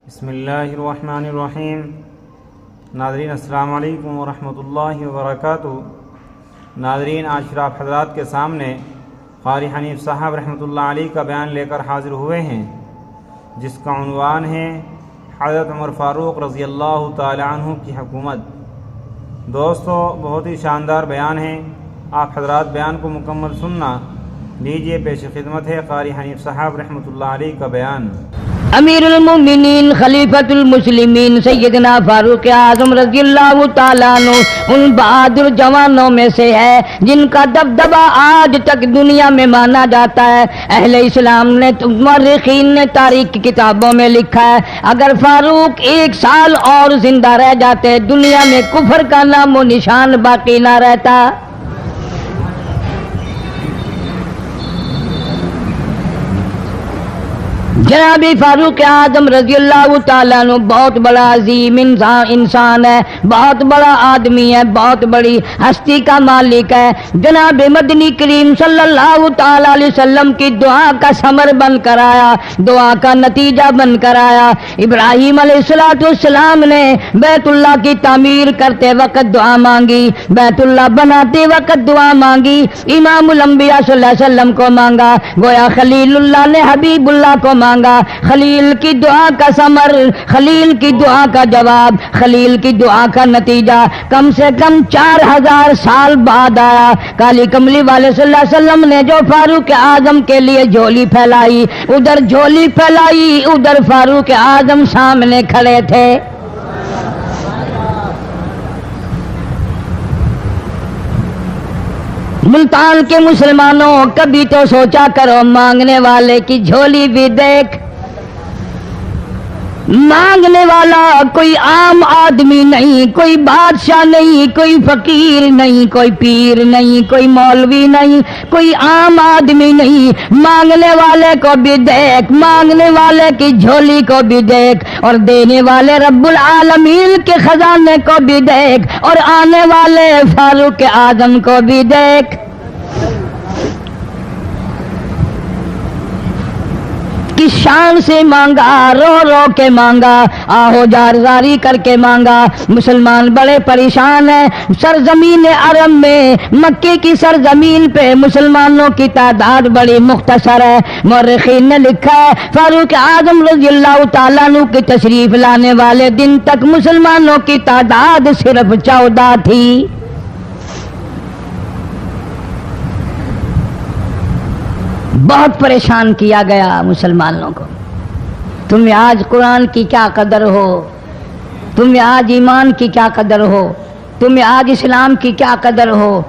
بسم اللہ الرحمن الرحیم۔ ناظرین السلام علیکم ورحمۃ اللہ وبرکاتہ۔ ناظرین، آج پھر آپ حضرات کے سامنے قاری حنیف صاحب رحمۃ اللہ علیہ کا بیان لے کر حاضر ہوئے ہیں، جس کا عنوان ہے حضرت عمر فاروق رضی اللہ تعالی عنہ کی حکومت۔ دوستو، بہت ہی شاندار بیان ہے، آپ حضرات بیان کو مکمل سننا۔ لیجئے، پیش خدمت ہے قاری حنیف صاحب رحمۃ اللہ علیہ کا بیان۔ امیر المومنین خلیفۃ المسلمین سیدنا فاروق اعظم رضی اللہ تعالیٰ عنہ ان بہادر جوانوں میں سے ہے جن کا دبدبہ آج تک دنیا میں مانا جاتا ہے۔ اہل اسلام نے، مورخین نے تاریخ کی کتابوں میں لکھا ہے، اگر فاروق 1 سال اور زندہ رہ جاتے دنیا میں کفر کا نام و نشان باقی نہ رہتا۔ جناب فاروق اعظم رضی اللہ تعالیٰ عنہ بہت بڑا عظیم انسان ہے، بہت بڑا آدمی ہے، بہت بڑی ہستی کا مالک ہے۔ جناب مدنی کریم صلی اللہ تعالیٰ علیہ وسلم کی دعا کا ثمر بن کر آیا، دعا کا نتیجہ بن کر آیا۔ ابراہیم علیہ السلام نے بیت اللہ کی تعمیر کرتے وقت دعا مانگی، بیت اللہ بناتے وقت دعا مانگی، امام الانبیاء صلی اللہ علیہ وسلم کو مانگا، گویا خلیل اللہ نے حبیب اللہ کو مانگا۔ خلیل کی دعا کا ثمر، خلیل کی دعا کا جواب، خلیل کی دعا کا نتیجہ کم سے کم 4000 سال بعد آیا۔ کالی کملی والے صلی اللہ علیہ وسلم نے جو فاروق اعظم کے لیے جھولی پھیلائی، ادھر جھولی پھیلائی، ادھر فاروق اعظم سامنے کھڑے تھے۔ ملتان کے مسلمانوں، کبھی تو سوچا کرو مانگنے والے کی جھولی بھی دیکھ۔ مانگنے والا کوئی عام آدمی نہیں، کوئی بادشاہ نہیں، کوئی فقیر نہیں، کوئی پیر نہیں، کوئی مولوی نہیں، کوئی عام آدمی نہیں۔ مانگنے والے کو بھی دیکھ، مانگنے والے کی جھولی کو بھی دیکھ، اور دینے والے رب العالمین کے خزانے کو بھی دیکھ، اور آنے والے فاروق اعظم کو بھی دیکھ۔ کس شان سے مانگا، رو رو کے مانگا، آہو جارزاری کر کے مانگا۔ مسلمان بڑے پریشان ہیں۔ سرزمین عرب میں، مکے کی سرزمین پہ مسلمانوں کی تعداد بڑی مختصر ہے۔ مورخین نے لکھا ہے فاروق اعظم رضی اللہ تعالیٰ عنہ کی تشریف لانے والے دن تک مسلمانوں کی تعداد صرف 14 تھی۔ بہت پریشان کیا گیا مسلمانوں کو۔ تمہیں آج قرآن کی کیا قدر ہو، تمہیں آج ایمان کی کیا قدر ہو، تمہیں آج اسلام کی کیا قدر ہو۔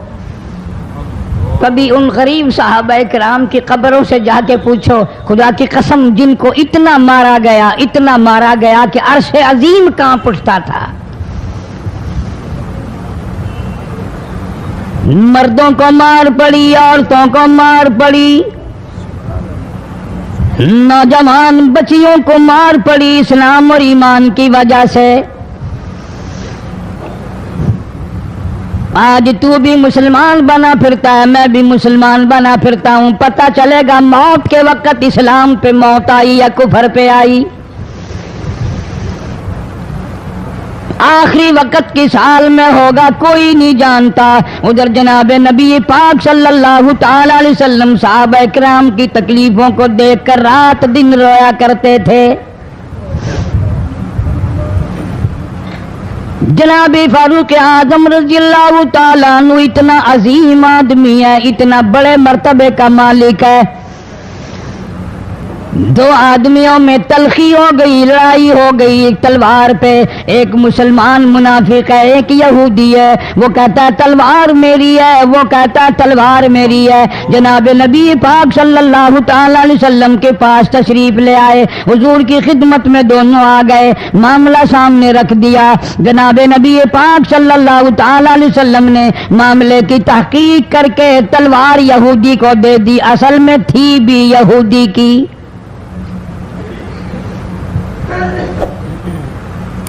کبھی ان غریب صحابہ کرام کی قبروں سے جا کے پوچھو، خدا کی قسم جن کو اتنا مارا گیا، اتنا مارا گیا کہ عرش عظیم کانپ اٹھتا تھا۔ مردوں کو مار پڑی، عورتوں کو مار پڑی، نوجوان بچیوں کو مار پڑی اسلام اور ایمان کی وجہ سے۔ آج تو بھی مسلمان بنا پھرتا ہے، میں بھی مسلمان بنا پھرتا ہوں، پتہ چلے گا موت کے وقت اسلام پہ موت آئی یا کفر پہ آئی۔ آخری وقت کس حال میں ہوگا کوئی نہیں جانتا۔ ادھر جناب نبی پاک صلی اللہ تعالی علیہ وسلم صحابہ کرام کی تکلیفوں کو دیکھ کر رات دن رویا کرتے تھے۔ جناب فاروق اعظم رضی اللہ تعالیٰ عنہ اتنا عظیم آدمی ہے، اتنا بڑے مرتبے کا مالک ہے۔ 2 آدمیوں میں تلخی ہو گئی، لڑائی ہو گئی ایک تلوار پہ۔ ایک مسلمان منافق ہے، ایک یہودی ہے، وہ کہتا ہے تلوار میری ہے، وہ کہتا ہے تلوار میری ہے۔ جناب نبی پاک صلی اللہ تعالی علیہ وسلم کے پاس تشریف لے آئے، حضور کی خدمت میں دونوں آ گئے، معاملہ سامنے رکھ دیا۔ جناب نبی پاک صلی اللہ تعالی علیہ وسلم نے معاملے کی تحقیق کر کے تلوار یہودی کو دے دی، اصل میں تھی بھی یہودی کی۔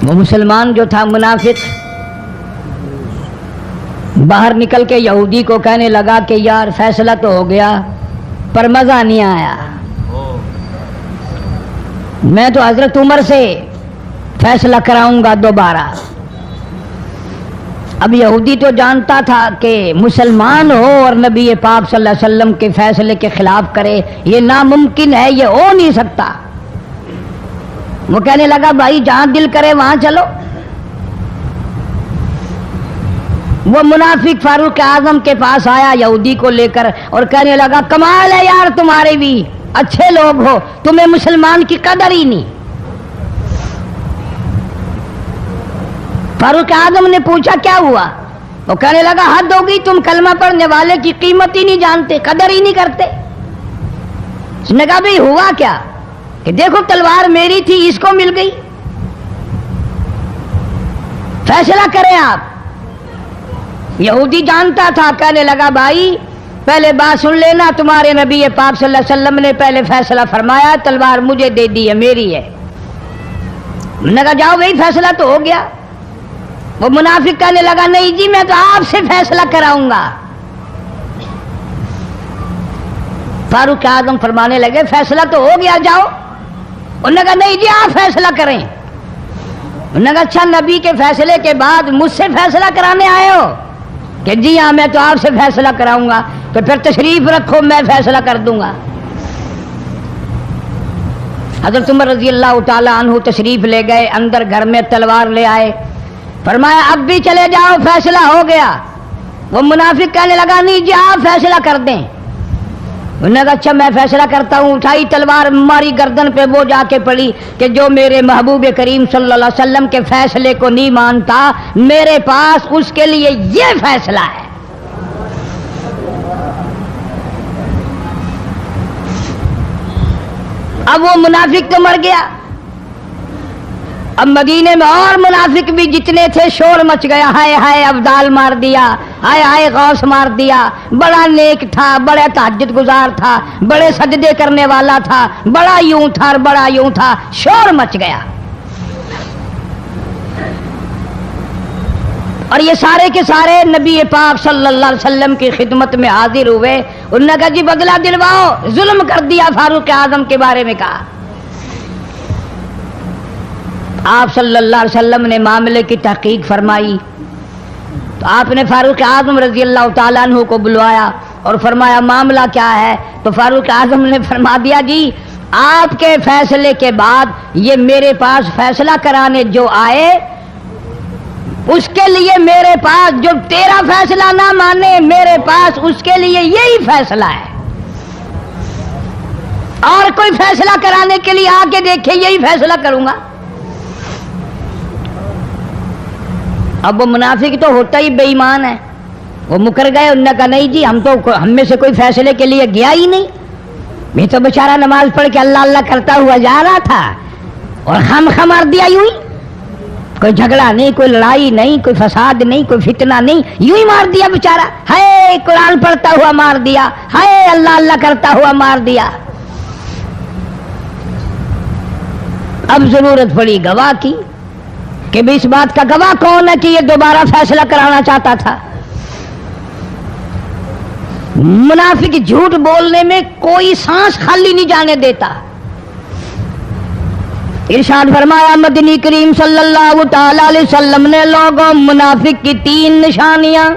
وہ مسلمان جو تھا منافق باہر نکل کے یہودی کو کہنے لگا کہ یار فیصلہ تو ہو گیا پر مزہ نہیں آیا، میں تو حضرت عمر سے فیصلہ کراؤں گا دوبارہ۔ اب یہودی تو جانتا تھا کہ مسلمان ہو اور نبی پاک صلی اللہ علیہ وسلم کے فیصلے کے خلاف کرے، یہ ناممکن ہے، یہ ہو نہیں سکتا۔ وہ کہنے لگا بھائی جہاں دل کرے وہاں چلو۔ وہ منافق فاروق اعظم کے پاس آیا یہودی کو لے کر اور کہنے لگا کمال ہے یار تمہارے بھی، اچھے لوگ ہو، تمہیں مسلمان کی قدر ہی نہیں۔ فاروق اعظم نے پوچھا کیا ہوا؟ وہ کہنے لگا حد ہو گئی، تم کلمہ پڑھنے والے کی قیمت ہی نہیں جانتے، قدر ہی نہیں کرتے۔ اس نے کہا بھئی ہوا کیا؟ کہ دیکھو تلوار میری تھی، اس کو مل گئی، فیصلہ کریں آپ۔ یہودی جانتا تھا، کہنے لگا بھائی پہلے بات سن لینا، تمہارے نبی پاک صلی اللہ علیہ وسلم نے پہلے فیصلہ فرمایا، تلوار مجھے دے دی ہے، میری ہے۔ انہوں نے کہا جاؤ بھائی فیصلہ تو ہو گیا۔ وہ منافق کہنے لگا نہیں جی میں تو آپ سے فیصلہ کراؤں گا۔ فاروق اعظم فرمانے لگے فیصلہ تو ہو گیا جاؤ۔ انہوں نے کہا نہیں جی آپ فیصلہ کریں۔ انہوں نے کہا اچھا نبی کے فیصلے کے بعد مجھ سے فیصلہ کرانے آئے ہو؟ کہ جی ہاں میں تو آپ سے فیصلہ کراؤں گا۔ تو پھر تشریف رکھو میں فیصلہ کر دوں گا۔ حضرت عمر رضی اللہ تعالی عنہ تشریف لے گئے، اندر گھر میں تلوار لے آئے، فرمایا اب بھی چلے جاؤ فیصلہ ہو گیا۔ وہ منافق کہنے لگا نہیں جی آپ فیصلہ کر دیں۔ انہوں نے کہا اچھا میں فیصلہ کرتا ہوں۔ اٹھائی تلوار، ماری گردن پہ، وہ جا کے پڑی کہ جو میرے محبوب کریم صلی اللہ علیہ وسلم کے فیصلے کو نہیں مانتا، میرے پاس اس کے لیے یہ فیصلہ ہے۔ اب وہ منافق تو مر گیا۔ اب مدینے میں اور منافق بھی جتنے تھے شور مچ گیا، ہائے ہائے ابدال مار دیا، ہائے ہائے غوث مار دیا، بڑا نیک تھا، بڑا تہجد گزار تھا، بڑے سجدے کرنے والا تھا، بڑا یوں تھا اور بڑا یوں تھا، شور مچ گیا۔ اور یہ سارے کے سارے نبی پاک صلی اللہ علیہ وسلم کی خدمت میں حاضر ہوئے۔ انہوں نے کہا جی بدلہ دلواؤ، ظلم کر دیا فاروق اعظم کے بارے میں کہا۔ آپ صلی اللہ علیہ وسلم نے معاملے کی تحقیق فرمائی تو آپ نے فاروق اعظم رضی اللہ تعالیٰ عنہ کو بلوایا اور فرمایا معاملہ کیا ہے؟ تو فاروق اعظم نے فرما دیا جی آپ کے فیصلے کے بعد یہ میرے پاس فیصلہ کرانے جو آئے، اس کے لیے میرے پاس، جو تیرا فیصلہ نہ مانے میرے پاس اس کے لیے یہی فیصلہ ہے، اور کوئی فیصلہ کرانے کے لیے آ کے دیکھے یہی فیصلہ کروں گا۔ اب وہ منافق تو ہوتا ہی بے ایمان ہے، وہ مکر گئے۔ انہوں نے کہا نہیں جی ہم میں سے کوئی فیصلے کے لیے گیا ہی نہیں، میں تو بیچارہ نماز پڑھ کے اللہ اللہ کرتا ہوا جا رہا تھا اور خام مار دیا یوں ہی، کوئی جھگڑا نہیں، کوئی لڑائی نہیں، کوئی فساد نہیں، کوئی فتنہ نہیں، یوں ہی مار دیا بیچارہ، ہائے قرآن پڑھتا ہوا مار دیا، ہائے اللہ اللہ کرتا ہوا مار دیا۔ اب ضرورت پڑی گواہ کی کہ بھی اس بات کا گواہ کون ہے کہ یہ دوبارہ فیصلہ کرانا چاہتا تھا۔ منافق جھوٹ بولنے میں کوئی سانس خالی نہیں جانے دیتا۔ ارشاد فرمایا مدنی کریم صلی اللہ تعالی علیہ وسلم نے لوگوں منافق کی 3 نشانیاں،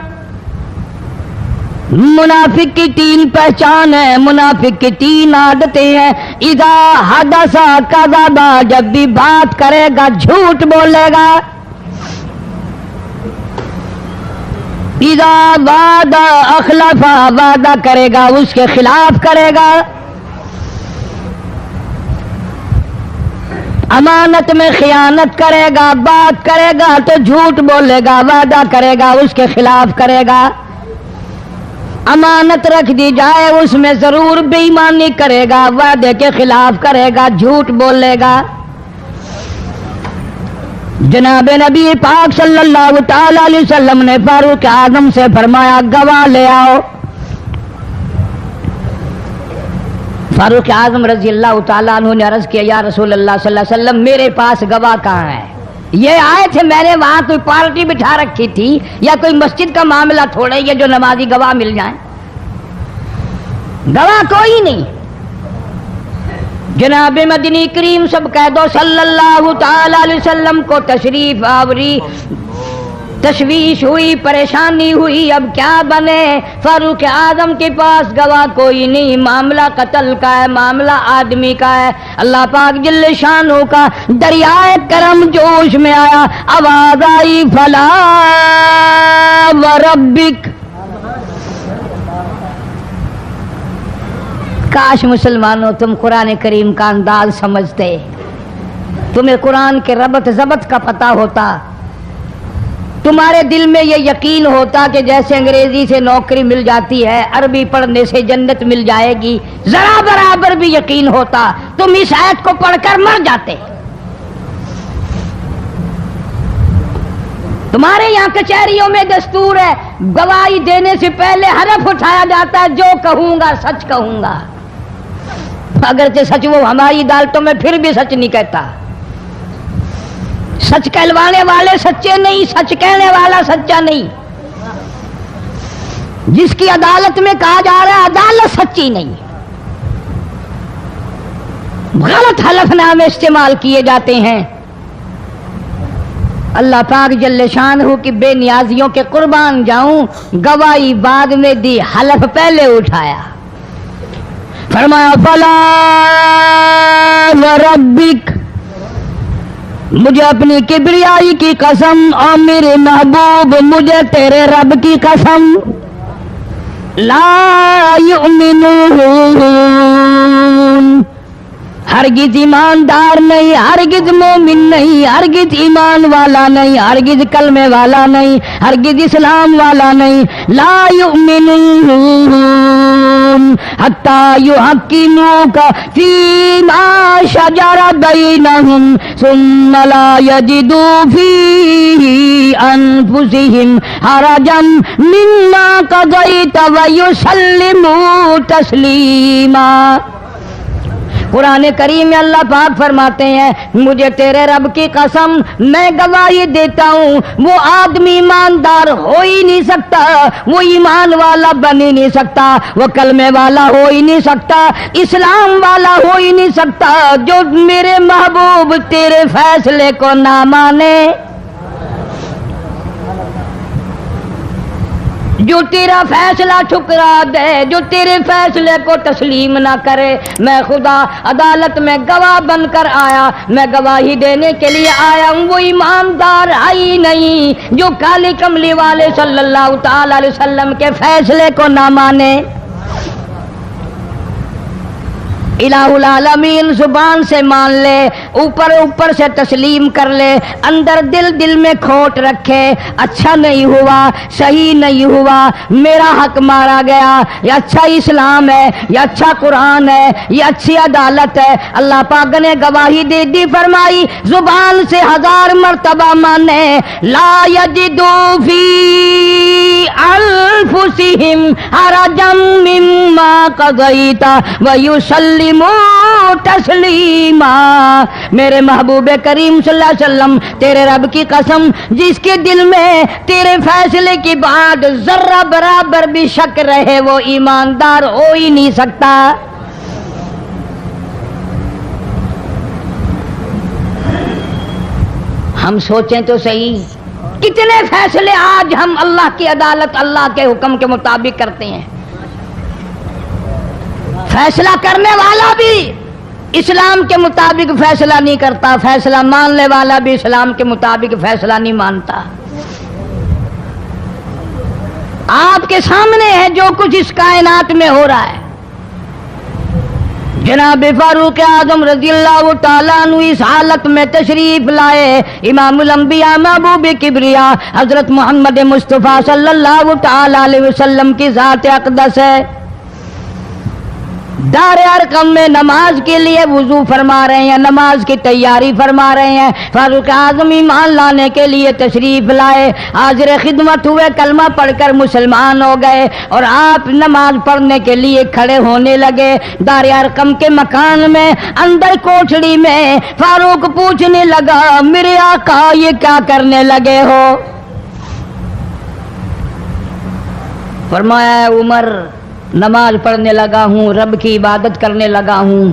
منافق کی 3 پہچان ہے، منافق کی 3 عادتیں ہیں۔ اذا حدث کذب، جب بھی بات کرے گا جھوٹ بولے گا۔ اذا وعد اخلف، وعدہ کرے گا اس کے خلاف کرے گا۔ امانت میں خیانت کرے گا، بات کرے گا تو جھوٹ بولے گا، وعدہ کرے گا اس کے خلاف کرے گا۔ امانت رکھ دی جائے اس میں ضرور بے ایمانی کرے گا، وعدے کے خلاف کرے گا، جھوٹ بولے گا۔ جناب نبی پاک صلی اللہ تعالی علیہ وسلم نے فاروق اعظم سے فرمایا گواہ لے آؤ۔ فاروق اعظم رضی اللہ تعالیٰ عنہ نے عرض کیا یا رسول اللہ صلی اللہ علیہ وسلم میرے پاس گواہ کہاں ہے؟ یہ آئے تھے، میں نے وہاں کوئی پارٹی بٹھا رکھی تھی یا کوئی مسجد کا معاملہ تھوڑا یہ جو نمازی گواہ مل جائیں، گواہ کوئی نہیں۔ جناب مدنی کریم سب کہہ دو صلی اللہ تعالی علیہ وسلم کو تشریف آوری، تشویش ہوئی، پریشانی ہوئی، اب کیا بنے؟ فاروق اعظم کے پاس گواہ کوئی نہیں، معاملہ قتل کا ہے، معاملہ آدمی کا ہے۔ اللہ پاک جل شانہ کا دریائے کرم جوش میں آیا، آواز آئی فلا وربک۔ کاش مسلمانوں تم قرآن کریم کا انداز سمجھتے، تمہیں قرآن کے ربط ضبط کا پتہ ہوتا، تمہارے دل میں یہ یقین ہوتا کہ جیسے انگریزی سے نوکری مل جاتی ہے، عربی پڑھنے سے جنت مل جائے گی، ذرا برابر بھی یقین ہوتا تم اس آیت کو پڑھ کر مر جاتے۔ تمہارے یہاں کچہریوں میں دستور ہے، گواہی دینے سے پہلے حرف اٹھایا جاتا ہے، جو کہوں گا سچ کہوں گا، اگرچہ سچ وہ ہماری عدالتوں میں پھر بھی سچ نہیں کہتا۔ سچ کہلوانے والے سچے نہیں، سچ کہنے والا سچا نہیں۔ جس کی عدالت میں کہا جا رہا ہے عدالت سچی نہیں، غلط حلف نامے استعمال کیے جاتے ہیں۔ اللہ پاک جل شانہ کی بے نیازیوں کے قربان جاؤں، گواہی بعد میں دی، حلف پہلے اٹھایا، فرمایا فلا وربک، مجھے اپنی کبریائی کی قسم اور میرے محبوب مجھے تیرے رب کی قسم، لا یؤمنون، ہرگز ایماندار نہیں، ہرگز مومن نہیں، ہرگز ایمان والا نہیں، ہرگز کلمے والا نہیں، ہرگز اسلام والا نہیں، لا یؤمنون حتی یحکموک فیما شجر بینہم ثم لا یجدوا فی انفسہم حرجا مما قضیت ویسلموا تسلیما۔ قرآن کریم میں اللہ پاک فرماتے ہیں مجھے تیرے رب کی قسم میں گواہی دیتا ہوں، وہ آدمی ایماندار ہو ہی نہیں سکتا، وہ ایمان والا بن ہی نہیں سکتا، وہ کلمے والا ہو ہی نہیں سکتا، اسلام والا ہو ہی نہیں سکتا جو میرے محبوب تیرے فیصلے کو نہ مانے، جو تیرا فیصلہ ٹھکرا دے، جو تیرے فیصلے کو تسلیم نہ کرے۔ میں خدا عدالت میں گواہ بن کر آیا، میں گواہی دینے کے لیے آیا ہوں، وہ ایماندار آئی نہیں جو کالی کملی والے صلی اللہ تعالی علیہ وسلم کے فیصلے کو نہ مانے۔ الہ العالمین زبان سے مان لے، اوپر اوپر سے تسلیم کر لے، اندر دل میں کھوٹ رکھے، اچھا نہیں ہوا، صحیح نہیں ہوا، میرا حق مارا گیا، یہ اچھا اسلام ہے، یہ اچھا قرآن ہے، یہ اچھی عدالت ہے۔ اللہ پاک نے گواہی دے دی، فرمائی زبان سے 1000 مرتبہ مانے، لا یجدوا فی انفسہم حرجا مما قضیت ویسلموا تسلیما۔ میرے محبوب کریم صلی اللہ علیہ وسلم تیرے رب کی قسم جس کے دل میں تیرے فیصلے کی بات ذرہ برابر بھی شک رہے وہ ایماندار ہو ہی نہیں سکتا۔ ہم سوچیں تو صحیح، کتنے فیصلے آج ہم اللہ کی عدالت، اللہ کے حکم کے مطابق کرتے ہیں۔ فیصلہ کرنے والا بھی اسلام کے مطابق فیصلہ نہیں کرتا، فیصلہ ماننے والا بھی اسلام کے مطابق فیصلہ نہیں مانتا۔ آپ کے سامنے ہے جو کچھ اس کائنات میں ہو رہا ہے۔ جناب فاروق اعظم رضی اللہ تعالیٰ عنہ اس حالت میں تشریف لائے، امام الانبیاء محبوب کبریا حضرت محمد مصطفیٰ صلی اللہ تعالیٰ علیہ وسلم کی ذات اقدس ہے۔ دار ارقم میں نماز کے لیے وضو فرما رہے ہیں، نماز کی تیاری فرما رہے ہیں۔ فاروق اعظم ایمان لانے کے لیے تشریف لائے، حاضر خدمت ہوئے، کلمہ پڑھ کر مسلمان ہو گئے، اور آپ نماز پڑھنے کے لیے کھڑے ہونے لگے۔ دار ارقم کے مکان میں اندر کوٹھڑی میں فاروق پوچھنے لگا میرے آقا یہ کیا کرنے لگے ہو؟ فرمایا عمر نماز پڑھنے لگا ہوں، رب کی عبادت کرنے لگا ہوں۔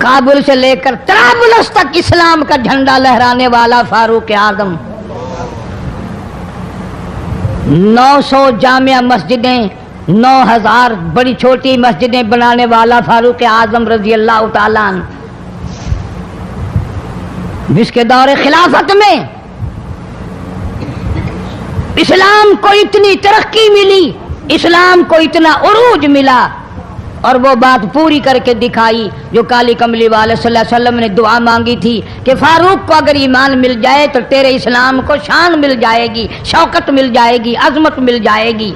کابل سے لے کر طرابلس تک اسلام کا جھنڈا لہرانے والا فاروق اعظم، 900 جامع مسجدیں، 9000 بڑی چھوٹی مسجدیں بنانے والا فاروق اعظم رضی اللہ تعالیٰ عنہ، جس کے دور خلافت میں اسلام کو اتنی ترقی ملی، اسلام کو اتنا عروج ملا، اور وہ بات پوری کر کے دکھائی جو کالی کملی والے صلی اللہ علیہ وسلم نے دعا مانگی تھی کہ فاروق کو اگر ایمان مل جائے تو تیرے اسلام کو شان مل جائے گی، شوکت مل جائے گی، عظمت مل جائے گی،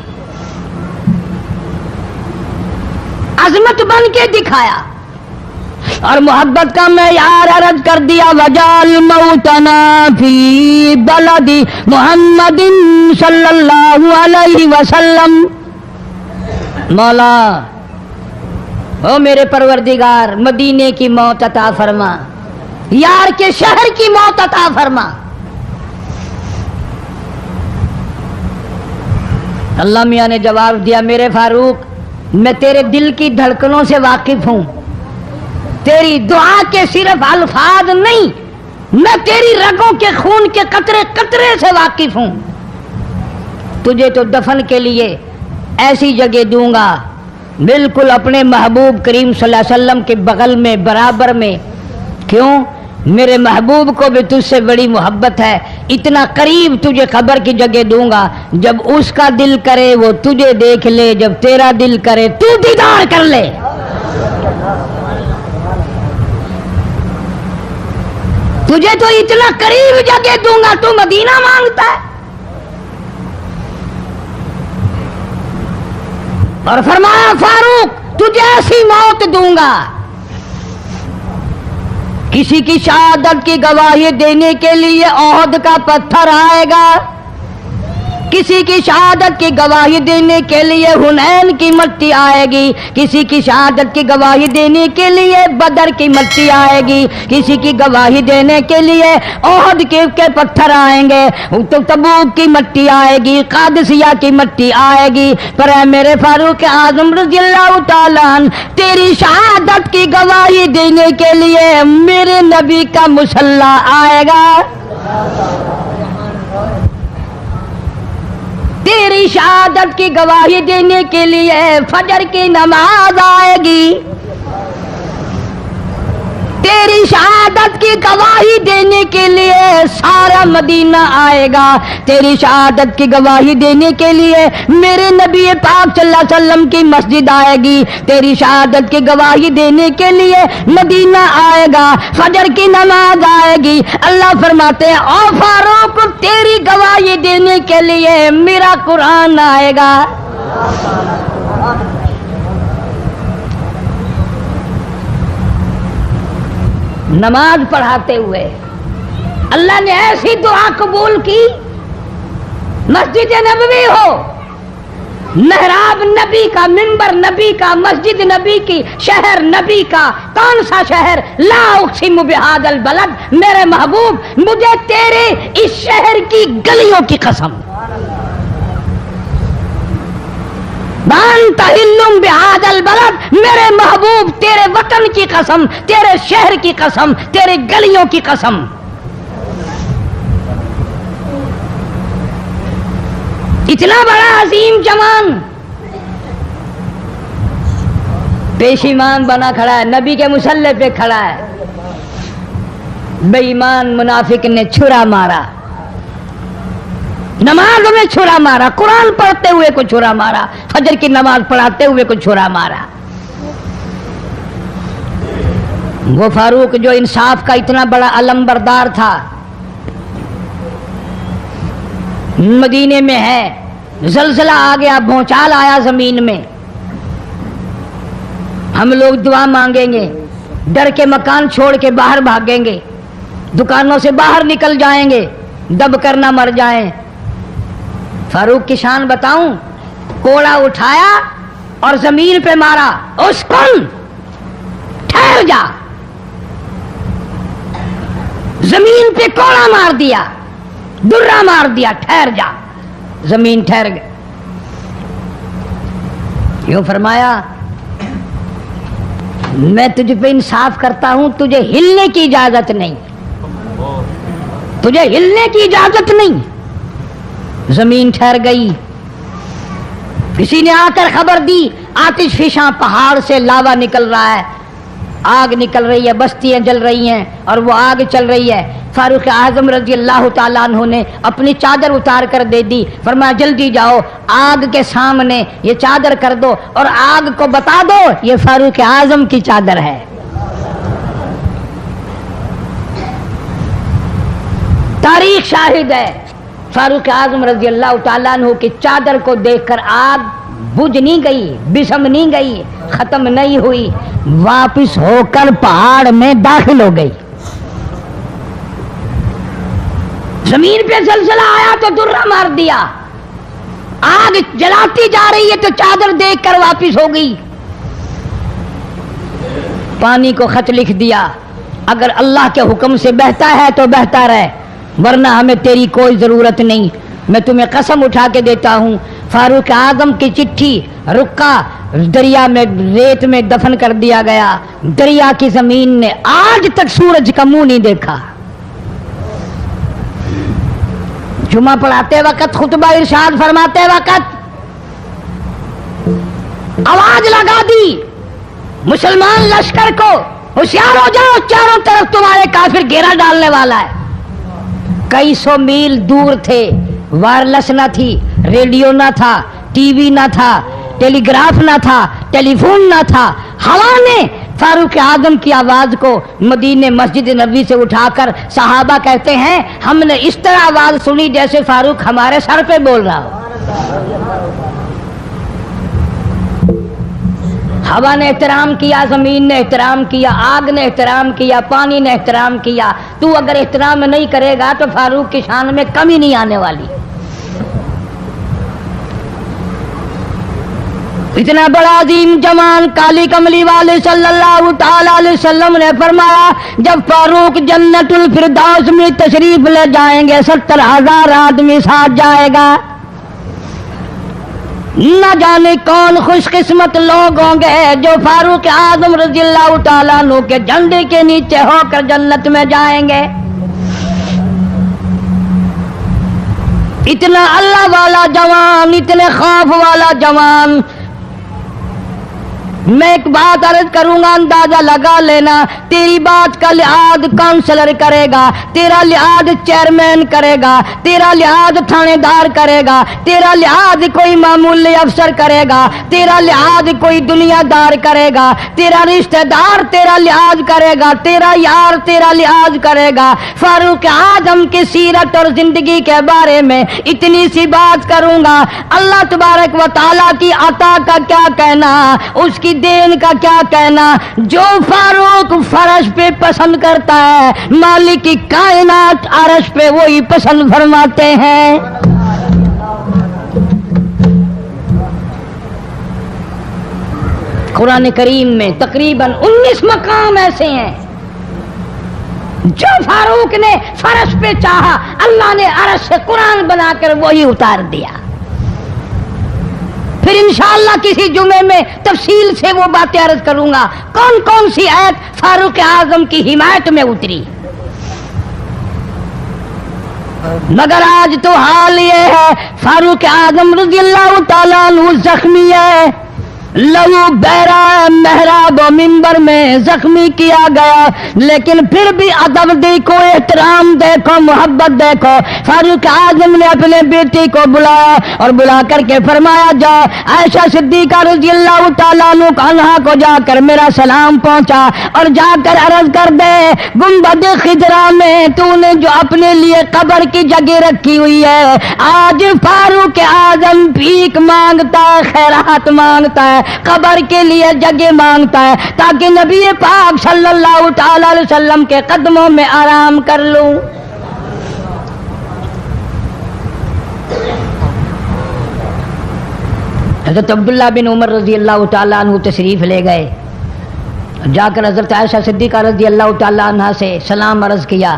عظمت بن کے دکھایا، اور محبت کا معیار عرض کر دیا، وجعل موتنا فی بلد محمد صلی اللہ علیہ وسلم۔ مولا او میرے پروردگار، مدینے کی موت عطا فرما، یار کے شہر کی موت عطا فرما۔ اللہ میاں نے جواب دیا، میرے فاروق میں تیرے دل کی دھڑکنوں سے واقف ہوں، تیری دعا کے صرف الفاظ نہیں، میں تیری رگوں کے خون کے قطرے قطرے سے واقف ہوں۔ تجھے تو دفن کے لیے ایسی جگہ دوں گا بالکل اپنے محبوب کریم صلی اللہ علیہ وسلم کے بغل میں، برابر میں۔ کیوں؟ میرے محبوب کو بھی تجھ سے بڑی محبت ہے، اتنا قریب تجھے قبر کی جگہ دوں گا، جب اس کا دل کرے وہ تجھے دیکھ لے، جب تیرا دل کرے تو دیدار کر لے۔ تجھے تو اتنا قریب جگہ دوں گا، تو مدینہ مانگتا ہے۔ اور فرمایا فاروق تجھے ایسی موت دوں گا، کسی کی شہادت کی گواہی دینے کے لیے احد کا پتھر آئے گا، کسی کی شہادت کی گواہی دینے کے لیے حنین کی مٹی آئے گی، کسی کی شہادت کی گواہی دینے کے لیے بدر کی مٹی آئے گی، کسی کی گواہی دینے کے لیے احد کے پتھر آئیں گے، تو تبوک کی مٹی آئے گی، قادسیہ کی مٹی آئے گی، پر اے میرے فاروق اعظم رضی اللہ تعالیٰ عنہ، تیری شہادت کی گواہی دینے کے لیے میرے نبی کا مصلی آئے گا، تیری شہادت کی گواہی دینے کے لیے فجر کی نماز آئے گی، تیری شہادت کی گواہی دینے کے لیے سارا مدینہ آئے گا، تیری شہادت کی گواہی دینے کے لیے میرے نبی پاک صلی اللہ علیہ وسلم کی مسجد آئے گی، تیری شہادت کی گواہی دینے کے لیے مدینہ آئے گا، فجر کی نماز آئے گی۔ اللہ فرماتے ہیں او فاروق تیری گواہی دینے کے لیے میرا قرآن آئے گا۔ نماز پڑھاتے ہوئے اللہ نے ایسی دعا قبول کی، مسجد نبوی ہو، محراب نبی کا، منبر نبی کا، مسجد نبی کی، شہر نبی کا، کون سا شہر؟ لا اقسم بہذا البلد، میرے محبوب مجھے تیرے اس شہر کی گلیوں کی قسم، وانت حل بہذا البلد، میرے محبوب تیرے وطن کی قسم، تیرے شہر کی قسم، تیرے گلیوں کی قسم۔ اتنا بڑا عظیم جوان پیشیمان بنا کھڑا ہے، نبی کے مصلی پہ کھڑا ہے، بے ایمان منافق نے چھرا مارا، نماز میں چھرا مارا، قرآن پڑھتے ہوئے کو چھرا مارا، فجر کی نماز پڑھاتے ہوئے کو چھرا مارا۔ وہ فاروق جو انصاف کا اتنا بڑا علم بردار تھا، مدینے میں ہے، زلزلہ آ گیا، بھونچال آیا زمین میں، ہم لوگ دعا مانگیں گے، ڈر کے مکان چھوڑ کے باہر بھاگیں گے، دکانوں سے باہر نکل جائیں گے، دب کر نہ مر جائیں۔ فاروق کی شان بتاؤں، کوڑا اٹھایا اور زمین پہ مارا، اسکن ٹھہر جا، زمین پہ کوڑا مار دیا، درہ مار دیا، ٹھہر جا، زمین ٹھہر گئی۔ یوں فرمایا میں تجھ پہ انصاف کرتا ہوں، تجھے ہلنے کی اجازت نہیں، تجھے ہلنے کی اجازت نہیں۔ زمین ٹھہر گئی، کسی نے آ کر خبر دی آتش فشاں پہاڑ سے لاوا نکل رہا ہے، آگ نکل رہی ہے، بستیاں جل رہی ہیں اور وہ آگ چل رہی ہے۔ فاروق اعظم رضی اللہ تعالیٰ عنہ نے اپنی چادر اتار کر دے دی، فرمایا جلدی جاؤ آگ کے سامنے یہ چادر کر دو اور آگ کو بتا دو یہ فاروق اعظم کی چادر ہے۔ تاریخ شاہد ہے، فاروق اعظم رضی اللہ تعالیٰ عنہ کی چادر کو دیکھ کر آگ بجھ نہیں گئی، بسم نہیں گئی، ختم نہیں ہوئی، واپس ہو کر پہاڑ میں داخل ہو گئی۔ زمین پہ زلزلہ آیا تو درہ مار دیا، آگ جلاتی جا رہی ہے تو چادر دیکھ کر واپس ہو گئی۔ پانی کو خط لکھ دیا، اگر اللہ کے حکم سے بہتا ہے تو بہتا رہے، ورنہ ہمیں تیری کوئی ضرورت نہیں۔ میں تمہیں قسم اٹھا کے دیتا ہوں، فاروق اعظم کی چٹھی رکا دریا میں ریت میں دفن کر دیا گیا، دریا کی زمین نے آج تک سورج کا منہ نہیں دیکھا۔ جمعہ پڑھاتے وقت، خطبہ ارشاد فرماتے وقت آواز لگا دی مسلمان لشکر کو، ہوشیار ہو جاؤ، چاروں طرف تمہارے کافر گھیرا ڈالنے والا ہے۔ کئی سو میل دور تھے، وائرلیس نہ تھی، ریڈیو نہ تھا، ٹی وی نہ تھا، ٹیلی گراف نہ تھا، ٹیلی فون نہ تھا۔ ہوا نے فاروق اعظم کی آواز کو مدینے مسجد نبوی سے اٹھا کر صحابہ کہتے ہیں ہم نے اس طرح آواز سنی جیسے فاروق ہمارے سر پہ بول رہا ہو۔ ہوا نے احترام کیا، زمین نے احترام کیا، آگ نے احترام کیا، پانی نے احترام کیا۔ تو اگر احترام نہیں کرے گا تو فاروق کی شان میں کمی نہیں آنے والی۔ اتنا بڑا عظیم جوان کالی کملی والے صلی اللہ تعالی علیہ وسلم نے فرمایا جب فاروق جنت الفردوس میں تشریف لے جائیں گے 70,000 آدمی ساتھ جائے گا۔ نہ جانے کون خوش قسمت لوگ ہوں گے جو فاروق اعظم رضی اللہ تعالیٰ عنہ کے جھنڈے کے نیچے ہو کر جنت میں جائیں گے۔ اتنا اللہ والا جوان، اتنے خوف والا جوان۔ میں ایک بات عرض کروں گا، اندازہ لگا لینا، تیری بات کا لحاظ کونسلر کرے گا، تیرا لحاظ چیئرمین کرے گا، تیرا لحاظ تھانے دار کرے گا، تیرا لحاظ کوئی معمولی افسر کرے گا، تیرا لحاظ کوئی دنیا دار کرے گا، تیرا رشتہ دار تیرا لحاظ کرے گا، تیرا یار تیرا لحاظ کرے گا۔ فاروق اعظم کی سیرت اور زندگی کے بارے میں اتنی سی بات کروں گا، اللہ تبارک و تعالیٰ کی عطا کا کیا کہنا، اس کی دین کا کیا کہنا۔ جو فاروق فرش پہ پسند کرتا ہے مالک کی کائنات عرش پہ وہی پسند فرماتے ہیں۔ قرآن کریم میں تقریباً 19 مقام ایسے ہیں جو فاروق نے فرش پہ چاہا، اللہ نے عرش سے قرآن بنا کر وہی اتار دیا۔ پھر انشاءاللہ کسی جمعے میں تفصیل سے وہ باتیں عرض کروں گا کون کون سی آیت فاروق اعظم کی حمایت میں اتری۔ مگر آج تو حال یہ ہے فاروق اعظم رضی اللہ تعالیٰ عنہ زخمی ہے، لہو بہرا محراب و منبر میں زخمی کیا گیا، لیکن پھر بھی ادب دیکھو، احترام دیکھو، محبت دیکھو۔ فاروق اعظم نے اپنے بیٹی کو بلایا اور بلا کر کے فرمایا جا عائشہ صدیقہ رضی اللہ تعالیٰ عنہا کو جا کر میرا سلام پہنچا اور جا کر عرض کر دے گنبد خضرا میں تو نے جو اپنے لیے قبر کی جگہ رکھی ہوئی ہے، آج فاروق اعظم بھیک مانگتا ہے، خیرات مانگتا ہے، قبر کے لیے جگہ مانگتا ہے تاکہ نبی پاک صلی اللہ تعالی علیہ وسلم کے قدموں میں آرام کر لوں۔ حضرت عبداللہ بن عمر رضی اللہ تعالیٰ عنہ تشریف لے گئے، جا کر حضرت عائشہ صدیقہ رضی اللہ تعالیٰ عنہ سے سلام عرض کیا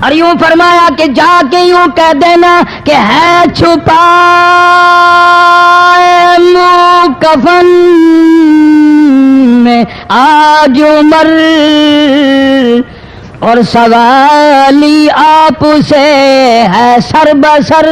اور یوں فرمایا کہ جا کے یوں کہہ دینا کہ ہے چھپا کفن میں آج عمر، اور سوالی آپ سے ہے سر بسر۔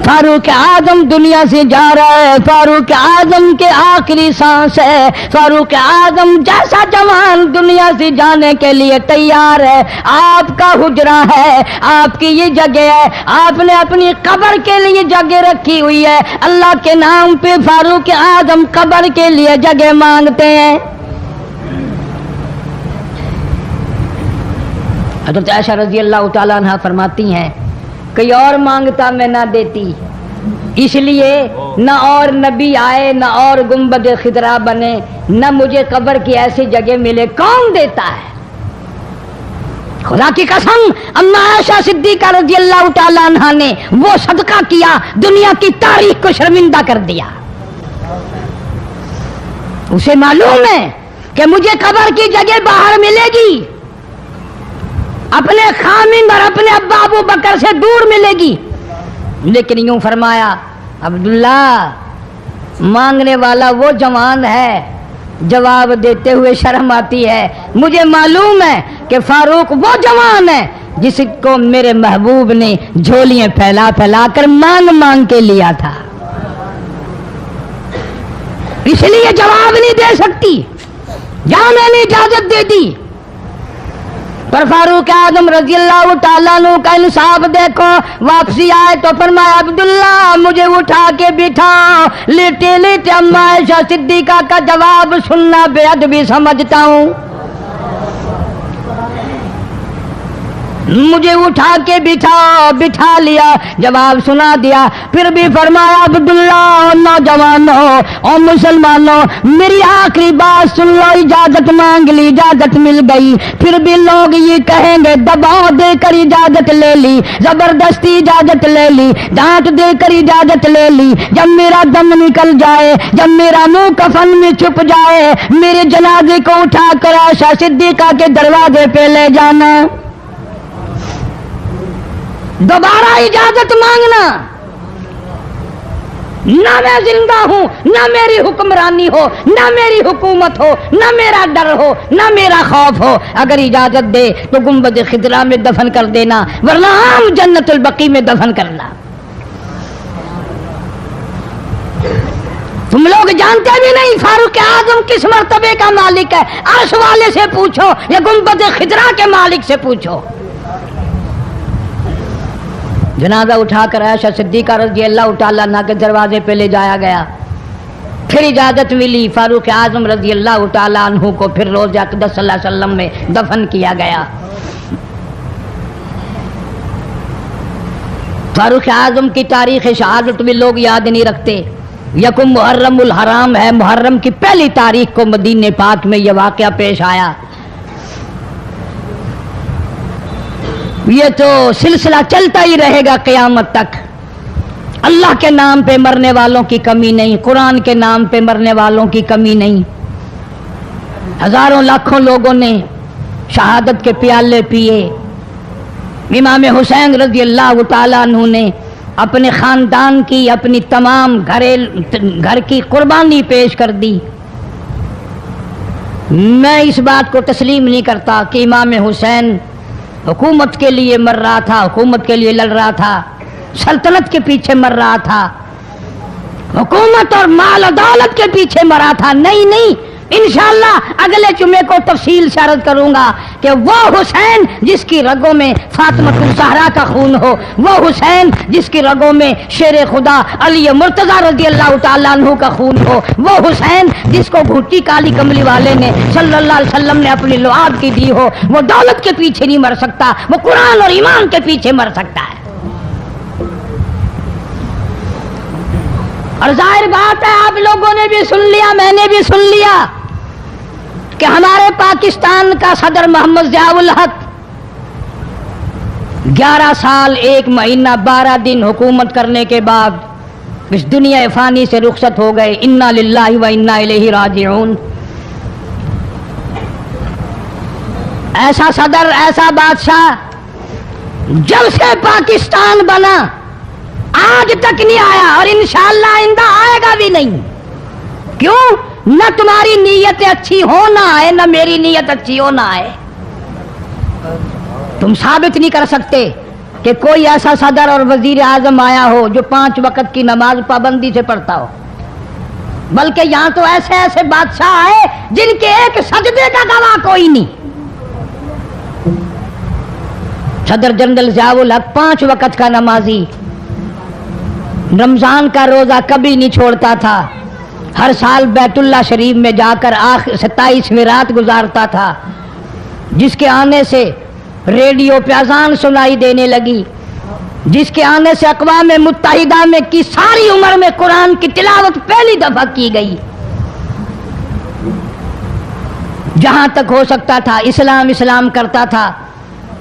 فاروق اعظم دنیا سے جا رہا ہے، فاروق اعظم کے آخری سانس ہے، فاروق اعظم جیسا جوان دنیا سے جانے کے لیے تیار ہے۔ آپ کا حجرہ ہے، آپ کی یہ جگہ ہے، آپ نے اپنی قبر کے لیے جگہ رکھی ہوئی ہے۔ اللہ کے نام پہ فاروق اعظم قبر کے لیے جگہ مانگتے ہیں۔ حضرت عائشہ رضی اللہ تعالیٰ عنہ فرماتی ہیں کوئی اور مانگتا میں نہ دیتی، اس لیے نہ اور نبی آئے، نہ اور گنبد خضرا بنے، نہ مجھے قبر کی ایسی جگہ ملے، کون دیتا ہے؟ خدا کی قسم اما عائشہ صدیقہ رضی اللہ تعالیٰ عنہ نے وہ صدقہ کیا دنیا کی تاریخ کو شرمندہ کر دیا۔ اسے معلوم ہے کہ مجھے قبر کی جگہ باہر ملے گی، اپنے خامند اور اپنے ابا ابو بکر سے دور ملے گی، لیکن یوں فرمایا عبداللہ مانگنے والا وہ جوان ہے، جواب دیتے ہوئے شرم آتی ہے، مجھے معلوم ہے کہ فاروق وہ جوان ہے جس کو میرے محبوب نے جھولیاں پھیلا پھیلا کر مانگ مانگ کے لیا تھا، اس لیے جواب نہیں دے سکتی، جہاں میں نے اجازت دے دی۔ پر فاروق اعظم رضی اللہ تعالیٰ عنہ کا انصاف دیکھو، واپسی آئے تو فرمایا عبداللہ مجھے اٹھا کے بٹھاؤ، لیٹے لیٹے اما عائشہ صدیقہ کا جواب سننا بے ادبی سمجھتا ہوں، مجھے اٹھا کے بٹھا لیا، جواب سنا دیا، پھر بھی فرمایا عبداللہ نوجوانوں اور مسلمانوں میری آخری بات سن لو، اجازت مانگ لی، اجازت مل گئی، پھر بھی لوگ یہ کہیں گے دباؤ دے کر اجازت لے لی، زبردستی اجازت لے لی، ڈانٹ دے کر اجازت لے لی، جب میرا دم نکل جائے، جب میرا منہ کفن میں چھپ جائے، میرے جنازے کو اٹھا کر عائشہ صدیقہ کے دروازے پہ لے جانا، دوبارہ اجازت مانگنا، نہ میں زندہ ہوں، نہ میری حکمرانی ہو، نہ میری حکومت ہو، نہ میرا ڈر ہو، نہ میرا خوف ہو، اگر اجازت دے تو گنبد خضرا میں دفن کر دینا، ورنہ عام جنت البقیع میں دفن کرنا۔ تم لوگ جانتے بھی نہیں فاروق اعظم کس مرتبے کا مالک ہے، عرش والے سے پوچھو یا گنبد خضرا کے مالک سے پوچھو۔ جنازہ اٹھا کر عائشہ صدیقہ رضی اللہ تعالیٰ عنہ کے دروازے پہ لے جایا گیا، پھر اجازت ملی، فاروق اعظم رضی اللہ تعالیٰ عنہ کو پھر روضہ اقدس صلی اللہ علیہ وسلم میں دفن کیا گیا۔ فاروق اعظم کی تاریخ شہادت بھی لوگ یاد نہیں رکھتے، یکم محرم الحرام ہے، محرم کی پہلی تاریخ کو مدینہ پاک میں یہ واقعہ پیش آیا۔ یہ تو سلسلہ چلتا ہی رہے گا قیامت تک، اللہ کے نام پہ مرنے والوں کی کمی نہیں، قرآن کے نام پہ مرنے والوں کی کمی نہیں، ہزاروں لاکھوں لوگوں نے شہادت کے پیالے پیے، امام حسین رضی اللہ تعالیٰ عنہ نے اپنے خاندان کی، اپنی تمام گھر کی قربانی پیش کر دی۔ میں اس بات کو تسلیم نہیں کرتا کہ امام حسین حکومت کے لیے مر رہا تھا، حکومت کے لیے لڑ رہا تھا، سلطنت کے پیچھے مر رہا تھا، حکومت اور مال و دولت کے پیچھے مرا تھا، نہیں، انشاءاللہ اگلے جمعے کو تفصیل سے عرض کروں گا کہ وہ حسین جس کی رگوں میں فاطمہ الزہرا کا خون ہو، وہ حسین جس کی رگوں میں شیر خدا علی مرتضیٰ رضی اللہ تعالیٰ عنہ کا خون ہو، وہ حسین جس کو گھٹی کالی کملی والے نے صلی اللہ علیہ وسلم نے اپنی لعاب کی دی ہو، وہ دولت کے پیچھے نہیں مر سکتا، وہ قرآن اور ایمان کے پیچھے مر سکتا ہے۔ اور ظاہر بات ہے آپ لوگوں نے بھی سن لیا، میں نے بھی سن لیا کہ ہمارے پاکستان کا صدر محمد ضیاء الحق 11 سال 1 مہینہ 12 دن حکومت کرنے کے بعد اس دنیا فانی سے رخصت ہو گئے، انا للہ و انا الیہ راجعون۔ ایسا صدر، ایسا بادشاہ جب سے پاکستان بنا آج تک نہیں آیا اور انشاءاللہ آئندہ آئے گا بھی نہیں. کیوں؟ نہ تمہاری نیت اچھی ہو نہ آئے، نہ میری نیت اچھی ہو نہ آئے. تم ثابت نہیں کر سکتے کہ کوئی ایسا صدر اور وزیر اعظم آیا ہو جو 5 وقت کی نماز پابندی سے پڑھتا ہو، بلکہ یہاں تو ایسے ایسے بادشاہ آئے جن کے ایک سجدے کا گواہ کوئی نہیں. صدر جنرل ضیاء الحق 5 وقت کا نمازی، رمضان کا روزہ کبھی نہیں چھوڑتا تھا، ہر سال بیت اللہ شریف میں جا کر 27ویں رات گزارتا تھا، جس کے آنے سے ریڈیو پہ اذان سنائی دینے لگی، جس کے آنے سے اقوام متحدہ میں کی ساری عمر میں قرآن کی تلاوت پہلی دفعہ کی گئی. جہاں تک ہو سکتا تھا اسلام کرتا تھا،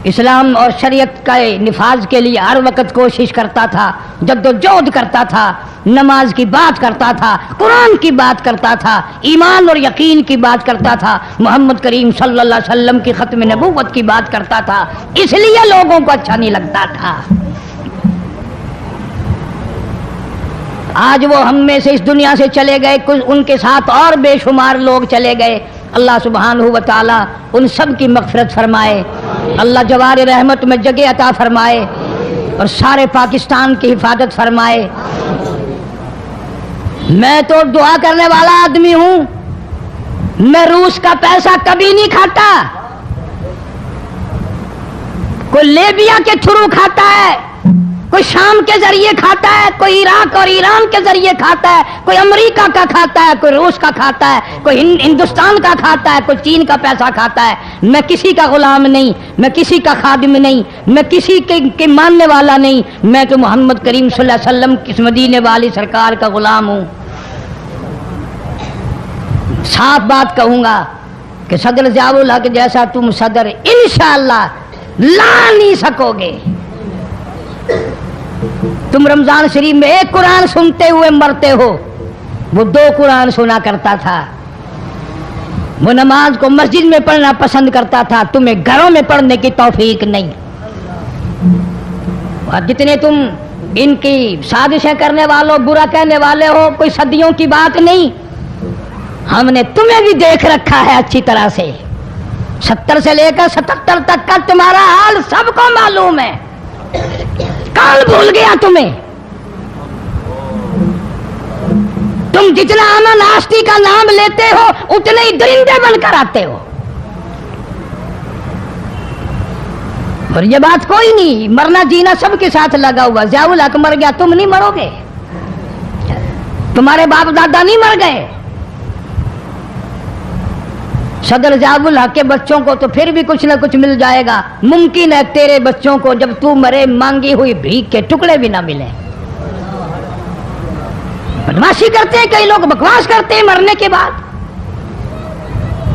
اسلام اور شریعت کا نفاذ کے لیے ہر وقت کوشش کرتا تھا، جدوجہد کرتا تھا، نماز کی بات کرتا تھا، قرآن کی بات کرتا تھا، ایمان اور یقین کی بات کرتا تھا، محمد کریم صلی اللہ علیہ وسلم کی ختم نبوت کی بات کرتا تھا. اس لیے لوگوں کو اچھا نہیں لگتا تھا. آج وہ ہم میں سے اس دنیا سے چلے گئے، کچھ ان کے ساتھ اور بے شمار لوگ چلے گئے. اللہ سبحانہ و تعالی ان سب کی مغفرت فرمائے، اللہ جوار رحمت میں جگہ عطا فرمائے اور سارے پاکستان کی حفاظت فرمائے. میں تو دعا کرنے والا آدمی ہوں، میں روس کا پیسہ کبھی نہیں کھاتا. کوئی لیبیا کے تھرو کھاتا ہے، کوئی شام کے ذریعے کھاتا ہے، کوئی عراق اور ایران کے ذریعے کھاتا ہے، کوئی امریکہ کا کھاتا ہے، کوئی روس کا کھاتا ہے، کوئی ہندوستان کا کھاتا ہے، کوئی چین کا پیسہ کھاتا ہے. میں کسی کا غلام نہیں، میں کسی کا خادم نہیں، میں کسی کے ماننے والا نہیں. میں تو محمد کریم صلی اللہ علیہ وسلم کی مدینے والی سرکار کا غلام ہوں. صاف بات کہوں گا کہ صدر ضیاء الحق جیسا تم صدر انشاءاللہ لا نہیں سکو گے. تم رمضان شریف میں ایک قرآن سنتے ہوئے مرتے ہو، وہ 2 قرآن سنا کرتا تھا. وہ نماز کو مسجد میں پڑھنا پسند کرتا تھا، تمہیں گھروں میں پڑھنے کی توفیق نہیں. اور جتنے تم ان کی سازشیں کرنے والوں، برا کہنے والے ہو، کوئی صدیوں کی بات نہیں. ہم نے تمہیں بھی دیکھ رکھا ہے اچھی طرح سے. 70 سے لے کر 77 تک کا تمہارا حال سب کو معلوم ہے. کال بھول گیا تمہیں. تم جتنا امن آشتی کا نام لیتے ہو اتنے ہی درندے بن کر آتے ہو. اور یہ بات کوئی نہیں، مرنا جینا سب کے ساتھ لگا ہوا. ضیاء الحق مر گیا، تم نہیں مرو گے، تمہارے باپ دادا نہیں مر گئے. صدر ضیاء الحق کے بچوں کو تو پھر بھی کچھ نہ کچھ مل جائے گا. ممکن ہے تیرے بچوں کو جب تو مرے مانگی ہوئی بھیک کے ٹکڑے بھی نہ ملیں. بدماشی کرتے ہیں کئی لوگ، بکواس کرتے ہیں مرنے کے بعد.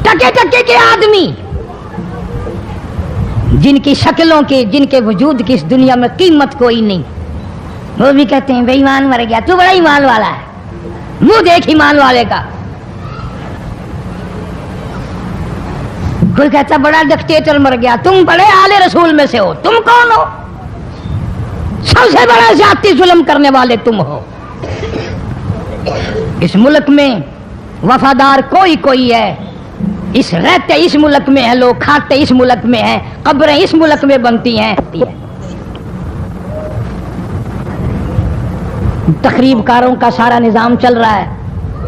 ٹکے ٹکے کے آدمی جن کی شکلوں کی، جن کے وجود کی اس دنیا میں قیمت کوئی نہیں، وہ بھی کہتے ہیں بے ایمان مر گیا. تو بڑا ایمان والا ہے، منہ دیکھ ایمان والے کا. کوئی کہتا بڑا ڈکٹیٹر مر گیا. تم بڑے آل رسول میں سے ہو. تم کون ہو؟ سب سے بڑا زیادتی ظلم کرنے والے تم ہو. اس ملک میں وفادار کوئی ہے. اس رہتے اس ملک میں ہیں لوگ، کھاتے اس ملک میں ہیں، قبریں اس ملک میں بنتی ہیں. تقریب کاروں کا سارا نظام چل رہا ہے.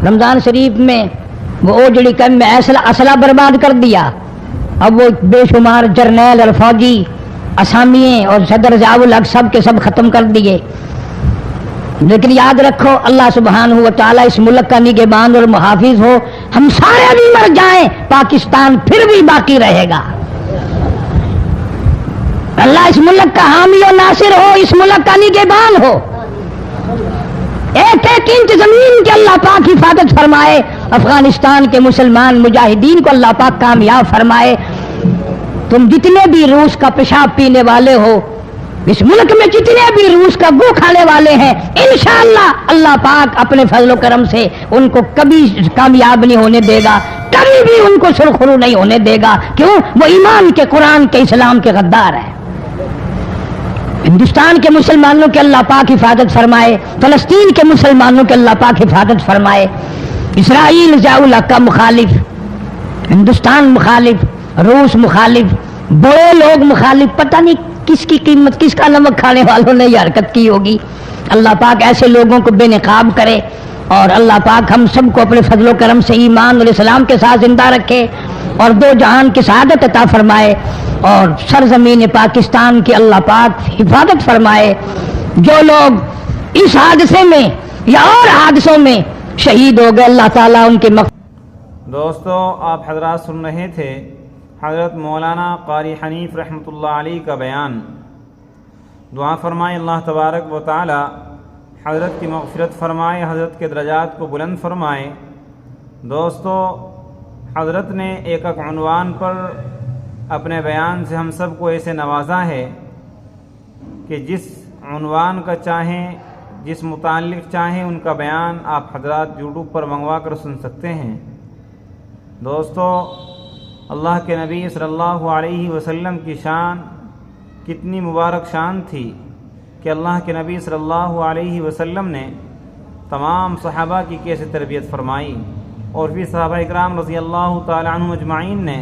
رمضان شریف میں وہ اوجڑی کم میں اسلحہ برباد کر دیا. اب وہ بے شمار جرنیل اور فوجی اسامیے اور صدر ضیاء الحق سب کے سب ختم کر دیے. لیکن یاد رکھو اللہ سبحانہ و تعالیٰ اس ملک کا نگہبان اور محافظ ہو. ہم سارے بھی مر جائیں پاکستان پھر بھی باقی رہے گا. اللہ اس ملک کا حامی و ناصر ہو، اس ملک کا نگہبان ہو. ایک ایک انچ زمین کے اللہ پاک حفاظت فرمائے. افغانستان کے مسلمان مجاہدین کو اللہ پاک کامیاب فرمائے. تم جتنے بھی روس کا پیشاب پینے والے ہو، اس ملک میں جتنے بھی روس کا گو کھانے والے ہیں، انشاءاللہ اللہ پاک اپنے فضل و کرم سے ان کو کبھی کامیاب نہیں ہونے دے گا، کبھی بھی ان کو سرخرو نہیں ہونے دے گا. کیوں؟ وہ ایمان کے، قرآن کے، اسلام کے غدار ہیں. ہندوستان کے مسلمانوں کے اللہ پاک حفاظت فرمائے، فلسطین کے مسلمانوں کے اللہ پاک حفاظت فرمائے، اسرائیل ضیاء الحق کا مخالف، ہندوستان مخالف، روس مخالف، بڑے لوگ مخالف، پتہ نہیں کس کی قیمت، کس کا نمک کھانے والوں نے یہ حرکت کی ہوگی۔ اللہ پاک ایسے لوگوں کو بے نقاب کرے، اور اللہ پاک ہم سب کو اپنے فضل و کرم سے ایمان اور اسلام کے ساتھ زندہ رکھے، اور دو جہان کی سعادت عطا فرمائے، اور سرزمین پاکستان کی اللہ پاک حفاظت فرمائے۔ جو لوگ اس حادثے میں یا اور حادثوں میں شہید ہو گئے، اللہ تعالیٰ ان کے دوستو، آپ حضرات سن رہے تھے حضرت مولانا قاری حنیف رحمۃ اللہ علیہ کا بیان۔ دعا فرمائے اللہ تبارک و تعالی حضرت کی مغفرت فرمائے، حضرت کے درجات کو بلند فرمائے۔ دوستو، حضرت نے ایک عنوان پر اپنے بیان سے ہم سب کو ایسے نوازا ہے کہ جس عنوان کا چاہیں، جس متعلق چاہیں، ان کا بیان آپ حضرات یوٹیوب پر منگوا کر سن سکتے ہیں۔ دوستو، اللہ کے نبی صلی اللہ علیہ وسلم کی شان کتنی مبارک شان تھی کہ اللہ کے نبی صلی اللہ علیہ وسلم نے تمام صحابہ کی کیسے تربیت فرمائی، اور پھر صحابہ اکرام رضی اللہ تعالی عنہم اجمعین نے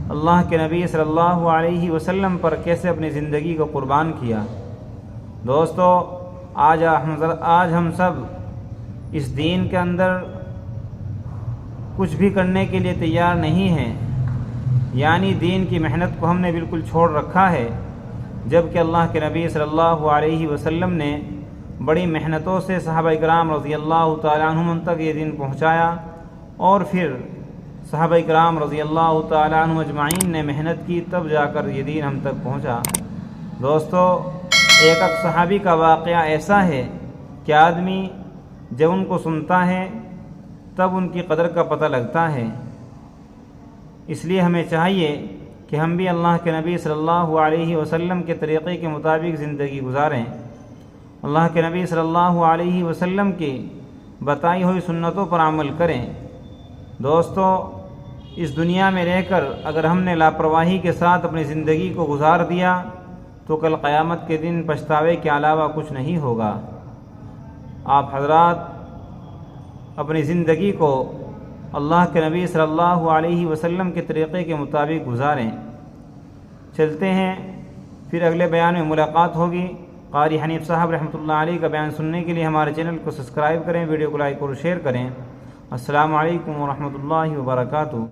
اللہ کے نبی صلی اللہ علیہ وسلم پر کیسے اپنی زندگی کو قربان کیا۔ دوستو، آج ہم سب اس دین کے اندر کچھ بھی کرنے کے لیے تیار نہیں ہیں، یعنی دین کی محنت کو ہم نے بالکل چھوڑ رکھا ہے، جبکہ اللہ کے نبی صلی اللہ علیہ وسلم نے بڑی محنتوں سے صحابہ کرام رضی اللہ تعالی عنہم تک یہ دین پہنچایا، اور پھر صحابہ کرام رضی اللہ تعالی عنہم اجمعین نے محنت کی، تب جا کر یہ دین ہم تک پہنچا۔ دوستو، ایک صحابی کا واقعہ ایسا ہے کہ آدمی جب ان کو سنتا ہے تب ان کی قدر کا پتہ لگتا ہے۔ اس لیے ہمیں چاہیے کہ ہم بھی اللہ کے نبی صلی اللہ علیہ وسلم کے طریقے کے مطابق زندگی گزاریں، اللہ کے نبی صلی اللہ علیہ وسلم کی بتائی ہوئی سنتوں پر عمل کریں۔ دوستو، اس دنیا میں رہ کر اگر ہم نے لاپرواہی کے ساتھ اپنی زندگی کو گزار دیا تو کل قیامت کے دن پچھتاوے کے علاوہ کچھ نہیں ہوگا۔ آپ حضرات اپنی زندگی کو اللہ کے نبی صلی اللہ علیہ وسلم کے طریقے کے مطابق گزاریں۔ چلتے ہیں، پھر اگلے بیان میں ملاقات ہوگی۔ قاری حنیف صاحب رحمۃ اللہ علیہ کا بیان سننے کے لیے ہمارے چینل کو سبسکرائب کریں، ویڈیو کو لائک اور شیئر کریں۔ السلام علیکم ورحمۃ اللہ وبرکاتہ۔